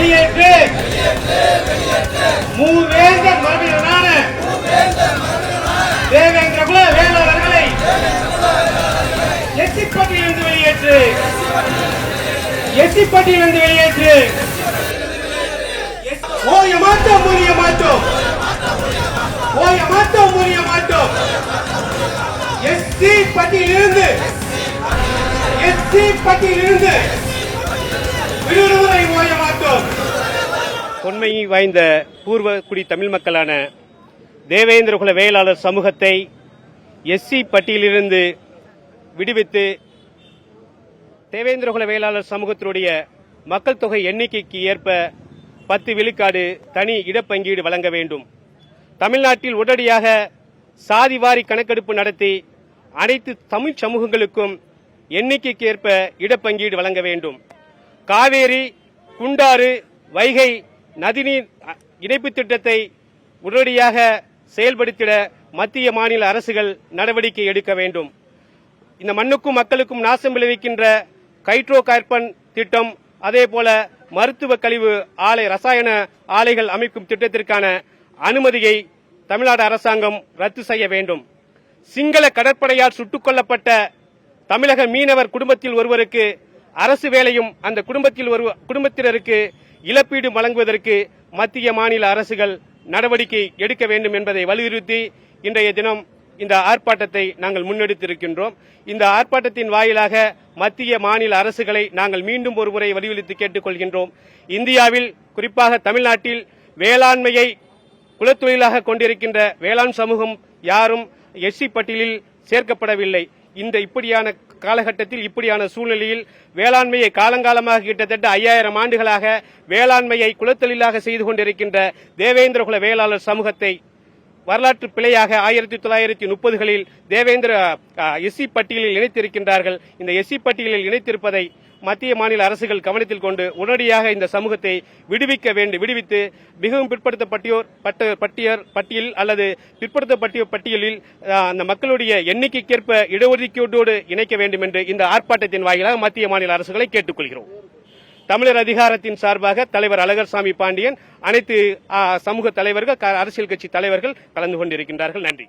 வெளியேற்று மூவேந்தர் மரபினரான தேவேந்திர குல வேளாளர்களை SC பட்டியலிருந்து வெளியேற்று SC பட்டியலிருந்து வெளியேற்று ஓய மாட்டோம் முறிய மாட்டோம் ஓய மாட்டோம் முறிய மாட்டோம் எஸ்சி பட்டியலிருந்து விடுதலை ஓய மாட்டோம். தொன்மை வாய்ந்த பூர்வ குடி தமிழ் மக்களான தேவேந்திர குல வேளாளர் சமூகத்தை எஸ்சி பட்டியலிருந்து விடுவித்து தேவேந்திர குல வேளாளர் சமூகத்தினுடைய மக்கள் தொகை எண்ணிக்கைக்கு ஏற்ப 10 விழுக்காடு தனி இடப்பங்கீடு வழங்க வேண்டும். தமிழ்நாட்டில் உடனடியாக சாதிவாரி கணக்கெடுப்பு நடத்தி அனைத்து தமிழ் சமூகங்களுக்கும் எண்ணிக்கைக்கு ஏற்ப இடப்பங்கீடு வழங்க வேண்டும். காவேரி, குண்டாறு, வைகை நதிநீர் இணைப்பு திட்டத்தை உடனடியாக செயல்படுத்திட மத்திய மாநில அரசுகள் நடவடிக்கை எடுக்க வேண்டும். இந்த மண்ணுக்கும் மக்களுக்கும் நாசம் விளைவிக்கின்ற ஹைட்ரோ கார்பன் திட்டம், அதேபோல மருத்துவ கழிவு ஆலை ரசாயன ஆலைகள் அமைக்கும் திட்டத்திற்கான அனுமதியை தமிழ்நாடு அரசாங்கம் ரத்து செய்ய வேண்டும். சிங்கள கடற்படையால் சுட்டுக் கொல்லப்பட்ட தமிழக மீனவர் குடும்பத்தில் ஒருவருக்கு அரசு வேலையும் அந்த குடும்பத்தினருக்கு இழப்பீடு வழங்குவதற்கு மத்திய மாநில அரசுகள் நடவடிக்கை எடுக்க வேண்டும் என்பதை வலியுறுத்தி இன்றைய தினம் இந்த ஆர்ப்பாட்டத்தை நாங்கள் முன்னெடுத்திருக்கின்றோம். இந்த ஆர்ப்பாட்டத்தின் வாயிலாக மத்திய மாநில அரசுகளை நாங்கள் மீண்டும் ஒருமுறை வலியுறுத்தி கேட்டுக் கொள்கின்றோம். இந்தியாவில் குறிப்பாக தமிழ்நாட்டில் வேளாண்மையை குலத்தொழிலாக கொண்டிருக்கின்ற வேளாண் சமூகம் யாரும் எஸ்சி பட்டியலில் சேர்க்கப்படவில்லை. இந்த இப்படியான காலகட்டத்தில் இப்படியான சூழ்நிலையில் வேளாண்மையை காலங்காலமாக கிட்டத்தட்ட 5000 ஆண்டுகளாக வேளாண்மையை குலத்தொழிலாக செய்து கொண்டிருக்கின்ற தேவேந்திர குல வேளாளர் சமூகத்தை வரலாற்று பிழையாக 1930களில் தேவேந்திர எஸ்சி பட்டியலில் இணைத்திருக்கின்றார்கள். இந்த எஸ்சி பட்டியலில் இணைத்திருப்பதை மத்திய மாநில அரசுகள் கவனத்தில் கொண்டு உடனடியாக இந்த சமூகத்தை விடுவித்து மிகவும் பிற்படுத்தப்பட்டோர் பட்டியல் அல்லது பிற்படுத்தப்பட்டோர் பட்டியலில் அந்த மக்களுடைய எண்ணிக்கைக்கேற்ப இடஒதுக்கீட்டோடு இணைக்க வேண்டும் என்று இந்த ஆர்ப்பாட்டத்தின் வாயிலாக மத்திய மாநில அரசுகளை கேட்டுக்கொள்கிறோம். தமிழர் அதிகாரத்தின் சார்பாக தலைவர் அழகர்சாமி பாண்டியன், அனைத்து சமூக தலைவர்கள், அரசியல் கட்சி தலைவர்கள் கலந்து கொண்டிருக்கின்றார்கள். நன்றி.